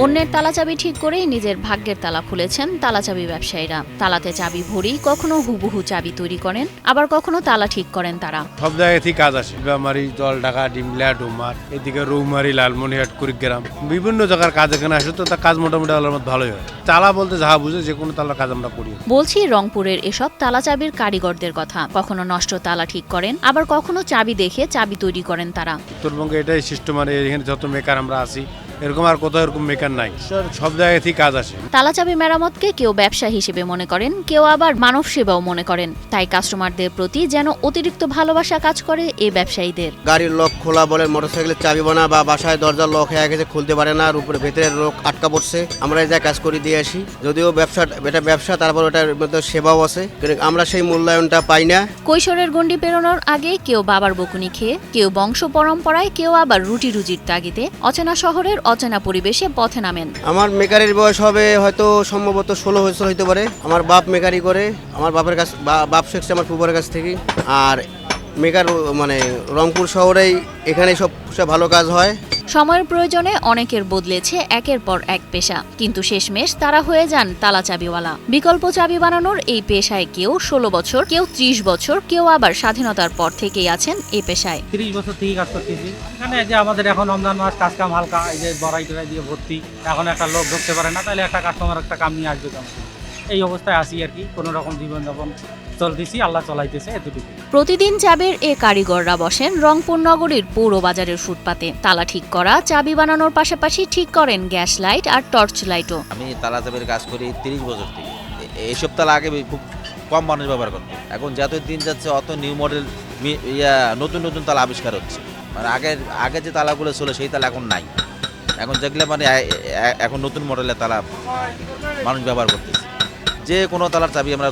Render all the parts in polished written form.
অন্যের তালা চাবি ঠিক করেই নিজের ভাগ্যের তালা খুলেছেন তালা চাবি ব্যবসায়ীরা। তালাতে চাবি ভরি কখনো হুবহু চাবি তৈরি করেন, আবার কখনো তালা ঠিক করেন তারা। সব জায়গা থেকে কাজ আসে, বেমারি, জলঢাকা, ডিমলা, ডুমার, এদিকে রৌমারি, লালমনিরহাট, কুড়িগ্রাম, বিভিন্ন জায়গার কাজ এখানে আসে। তো তার কাজ মোটামুটি আল্লাহর মধ্যে ভালোই হয়। তালা বলতে যাহা বুঝে যে কোনো তালার কাজ আমরা করি। বলছি রংপুরের এসব তালা চাবির কারিগরদের কথা। কখনো নষ্ট তালা ঠিক করেন, আবার কখনো চাবি দেখে চাবি তৈরি করেন তারা। উত্তরবঙ্গে এটাই সিস্টেম, মানে এখানে যত মেকার আমরা আছি এরকম আর কোথাও এরকম মেকার নাই, সব জায়গা থেকে কাজ আসে। তালা চাবি মেরামতকে কেউ ব্যবসা হিসেবে মনে করেন, কেউ আবার মানব সেবাও মনে করেন। তাই কাস্টমারদের প্রতি যেন অতিরিক্ত ভালোবাসা কাজ করে এই ব্যবসায়ীদের। গাড়ির লক খোলা বলেন, মোটরসাইকেলের চাবি বানা বা বাসায় দরজার লক হয়ে গেছে, খুলতে পারে না, আর উপরে ভেতরের লোক আটকা পড়ছে, আমরা যা কাজ করে দিয়ে আসি। যদিও এটা ব্যবসা, তারপর ওটার মধ্যে সেবাও আছে, কিন্তু আমরা সেই মূল্যায়নটা পাই না। কৈশোরের গণ্ডি পেরোনোর আগে কেউ বাবার বকুনি খেয়ে, কেউ বংশ পরম্পরায়, কেউ আবার রুটি রুজির তাগিদে অচেনা শহরের অচেনা পরিবেশে পথে নামেন। আমার মেকারের বয়স হবে হয়তো সম্ভবত 16 বছর হইতে পারে। আমার বাপ মেকারি করে, আমার বাপের কাছ বাপ শিখছে আমার ফুফার কাছ থেকে। আর মেকার মানে রংপুর শহরেই এখানে সব ভালো কাজ হয়। সময়ের প্রয়োজনে অনেকের বদলেছে একের পর এক পেশা, কিন্তু শেষমেশ তারা হয়ে যান তালা চাবিওয়ালা। বিকল্প চাবি বানানোর এই পেশায় কেউ 16 বছর, কেউ 30 বছর, কেউ আবার স্বাধীনতার পর থেকেই আছেন এই পেশায়। 30 বছর থেকে কাজ করতেছি এখানে। যে আমাদের এখন রমজান মাস, কাজ কাম হালকা, এই যে বড়াই টড়াই দিয়ে ভর্তি, এখন একটা লোক ঢুকতে পারে না, তাহলে একটা কাস্টমার একটা কাম নিয়ে আসবে কেমন। এই অবস্থায় আসি আর কি, কোনো রকম জীবনযাপন চলতেছি, আল্লাহ চলাইতেছে, এতটুকু। প্রতিদিন চাবির এ কারিগররা বসেন রংপুর নগরীর পৌর বাজারের ফুটপাতে। তালা ঠিক করা, চাবি বানানোর পাশাপাশি ঠিক করেন গ্যাস লাইট আর টর্চ লাইটও। আমি তালা চাবির কাজ করি 30 বছর থেকে। এইসব তালা আগে খুব কম মানুষ ব্যবহার করত। এখন যত দিন যাচ্ছে অত নিউ মডেল নতুন নতুন তালা আবিষ্কার হচ্ছে। মানে আগে যে তালাগুলো ছিল সেই তালা এখন নাই। এখন যেগুলো মানে এখন নতুন মডেলের তালা মানুষ ব্যবহার করতেছে। যে কোনো তালার চাবি আমরা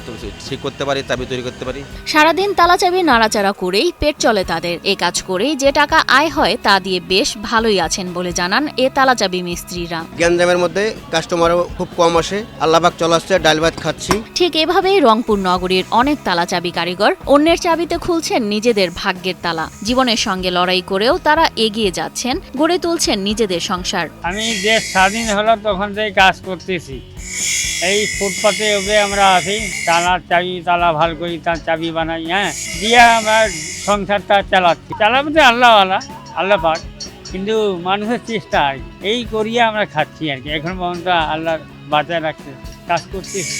ঠিক করতে পারি, চাবি তৈরি করতে পারি। সারাদিন তালা চাবি নাড়াচাড়া করেই পেট চলে তাদের। এ কাজ করেই যে টাকা আয় হয় তা দিয়ে বেশ ভালোই আছেন বলে জানান এ তালা চাবি মিস্ত্রিরা। গ্যাঞ্জামের মধ্যে কাস্টমারও খুব কম আসে, আল্লাহবাক চলাচ্ছে, ডাল ভাত খাচ্ছি। ঠিক এভাবেই রংপুর নগরীর অনেক তালা চাবি কারিগর অন্যের চাবিতে খুলছেন নিজেদের ভাগ্যের তালা। জীবনের সঙ্গে লড়াই করেও তারা এগিয়ে যাচ্ছেন, গড়ে তুলছেন নিজেদের সংসার। আমি যে স্বাধীন হলো তখন থেকে কাজ করতেছি। এই ফুটপাতে আমরা আছি, তালা ভাল করি, তার চাবি বানাই, দিয়ে আমার সংসারটা চালাবো আল্লাহ পাক, কিন্তু মানুষের চেষ্টা এই করিয়ে আমরা খাচ্ছি আর কি। এখন পর্যন্ত আল্লাহ বাঁচায় রাখতে কাজ করতেছি।